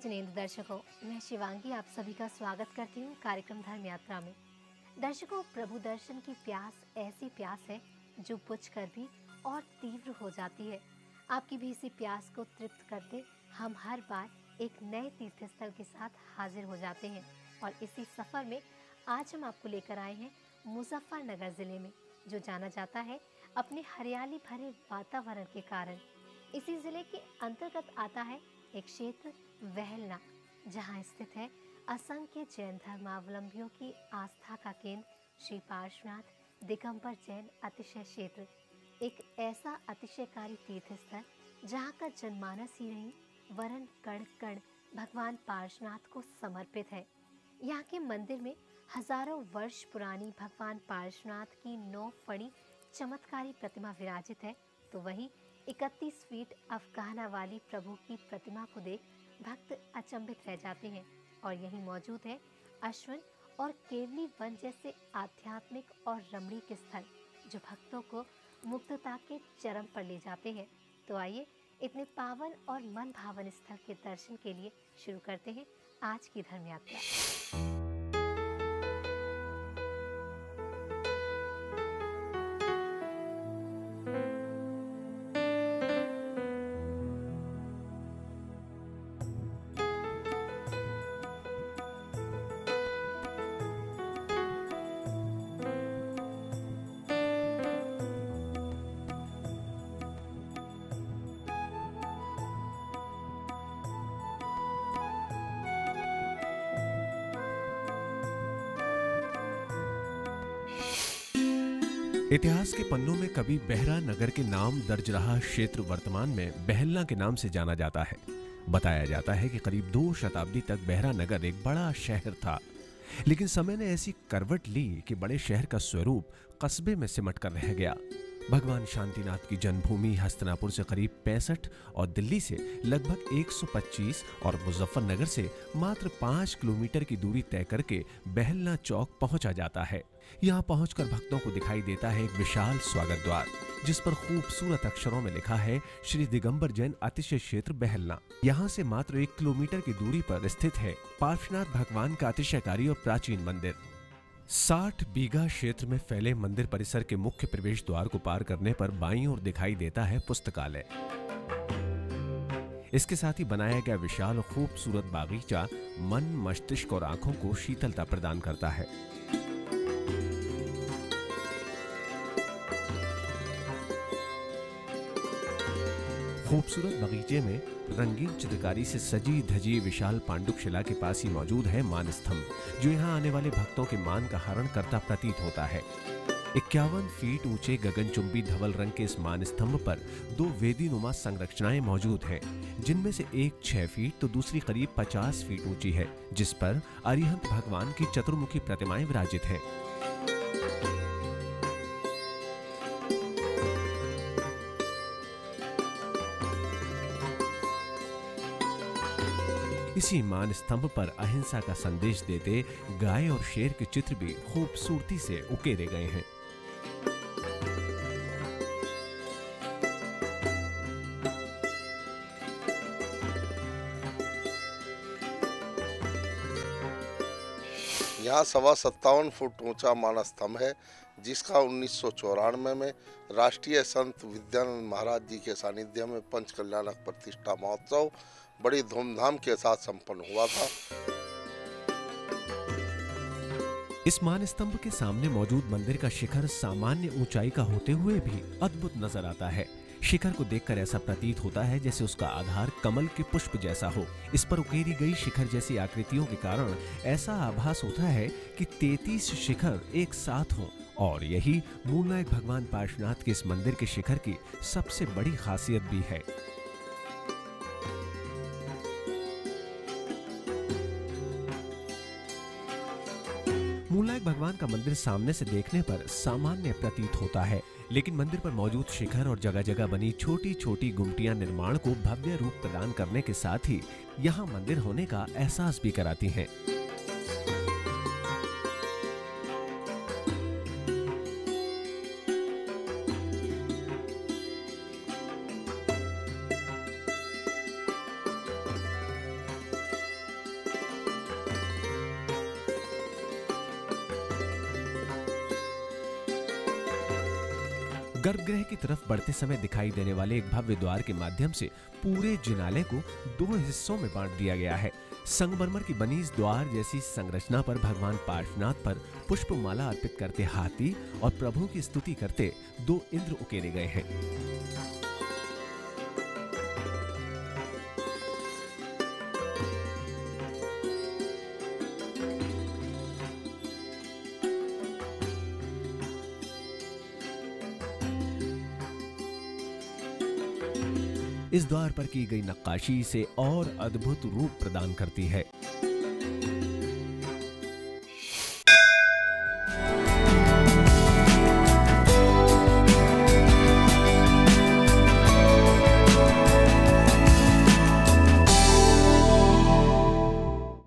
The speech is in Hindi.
जिनेंद्र दर्शकों, मैं शिवांगी आप सभी का स्वागत करती हूँ कार्यक्रम धर्म यात्रा में। दर्शकों, प्रभु दर्शन की प्यास ऐसी प्यास है जो बुझ कर भी और तीव्र हो जाती है। आपकी भी इसी प्यास को तृप्त करते हम हर बार एक नए तीर्थ स्थल के साथ हाजिर हो जाते हैं और इसी सफर में आज हम आपको लेकर आए हैं मुजफ्फरनगर जिले में, जो जाना जाता है अपने हरियाली भरे वातावरण के कारण। इसी जिले के अंतर्गत आता है एक क्षेत्र वहलना, जहां स्थित है असंख्य जैन धर्मावलंबियों की आस्था का केंद्र श्री पार्श्वनाथ दिगंबर जैन अतिशय क्षेत्र। एक ऐसा अतिशयकारी तीर्थ स्थल जहाँ का जनमानस ही नहीं वरन कण कण भगवान पार्श्वनाथ को समर्पित है। यहाँ के मंदिर में हजारों वर्ष पुरानी भगवान पार्श्वनाथ की 9 फणी चमत्कारी प्रतिमा विराजित है, तो वहीं 31 फीट अफगाना वाली प्रभु की प्रतिमा को देख भक्त अचंभित रह जाते हैं। और यहीं मौजूद है अश्विन और केवली वन जैसे आध्यात्मिक और रमणीक स्थल, जो भक्तों को मुक्तता के चरम पर ले जाते हैं। तो आइए इतने पावन और मन भावन स्थल के दर्शन के लिए शुरू करते हैं आज की धर्म यात्रा। इतिहास के पन्नों में कभी बेहरा नगर के नाम दर्ज रहा क्षेत्र वर्तमान में बहलना के नाम से जाना जाता है। बताया जाता है कि करीब 2 शताब्दी तक बेहरा नगर एक बड़ा शहर था, लेकिन समय ने ऐसी करवट ली कि बड़े शहर का स्वरूप कस्बे में सिमट कर रह गया। भगवान शांतिनाथ की जन्मभूमि हस्तिनापुर से करीब 65 और दिल्ली से लगभग 125 और मुजफ्फरनगर से मात्र 5 किलोमीटर की दूरी तय करके बहलना चौक पहुंचा जाता है। यहाँ पहुंचकर भक्तों को दिखाई देता है एक विशाल स्वागत द्वार, जिस पर खूबसूरत अक्षरों में लिखा है श्री दिगंबर जैन अतिशय क्षेत्र बहलना। यहाँ से मात्र 1 किलोमीटर की दूरी पर स्थित है पार्श्वनाथ भगवान का अतिशयकारी और प्राचीन मंदिर। 60 बीघा क्षेत्र में फैले मंदिर परिसर के मुख्य प्रवेश द्वार को पार करने पर बाईं ओर दिखाई देता है पुस्तकालय। इसके साथ ही बनाया गया विशाल और खूबसूरत बागीचा मन, मस्तिष्क और आंखों को शीतलता प्रदान करता है। खूबसूरत बगीचे में रंगीन चित्रकारी से सजी धजी विशाल पांडुक शिला के पास ही मौजूद है मान स्तंभ, जो यहाँ आने वाले भक्तों के मान का हरण करता प्रतीत होता है। 51 फीट ऊंचे गगनचुंबी धवल रंग के इस मान स्तंभ पर 2 वेदीनुमा संरचनाएं मौजूद हैं, जिनमें से एक 6 फीट तो दूसरी करीब 50 फीट ऊंची है, जिस पर अरिहंत भगवान की चतुर्मुखी प्रतिमाएं विराजित हैं। इसी मान स्तंभ पर अहिंसा का संदेश देते गाय और शेर के चित्र भी खूबसूरती से उकेरे गए हैं। यहाँ 57 फुट ऊंचा मान स्तंभ है, जिसका 1994 में राष्ट्रीय संत विद्यानंद महाराज जी के सानिध्य में पंचकल्याणक प्रतिष्ठा महोत्सव बड़ी धूमधाम के साथ संपन्न हुआ था। इस मान स्तंभ के सामने मौजूद मंदिर का शिखर सामान्य ऊंचाई का होते हुए भी अद्भुत नजर आता है। शिखर को देखकर ऐसा प्रतीत होता है जैसे उसका आधार कमल के पुष्प जैसा हो। इस पर उकेरी गई शिखर जैसी आकृतियों के कारण ऐसा आभास होता है कि 33 शिखर एक साथ हों, और यही मूलनायक भगवान पार्श्वनाथ के इस मंदिर के शिखर की सबसे बड़ी खासियत भी है। मूलनायक भगवान का मंदिर सामने से देखने पर सामान्य प्रतीत होता है, लेकिन मंदिर पर मौजूद शिखर और जगह जगह बनी छोटी छोटी गुमटियां निर्माण को भव्य रूप प्रदान करने के साथ ही यहाँ मंदिर होने का एहसास भी कराती हैं। गर्भगृह की तरफ बढ़ते समय दिखाई देने वाले एक भव्य द्वार के माध्यम से पूरे जिनालय को 2 हिस्सों में बांट दिया गया है। संगमरमर की बनी इस द्वार जैसी संरचना पर भगवान पार्श्वनाथ पर पुष्पमाला अर्पित करते हाथी और प्रभु की स्तुति करते 2 इंद्र उकेरे गए हैं। इस द्वार पर की गई नक्काशी इसे और अद्भुत रूप प्रदान करती है।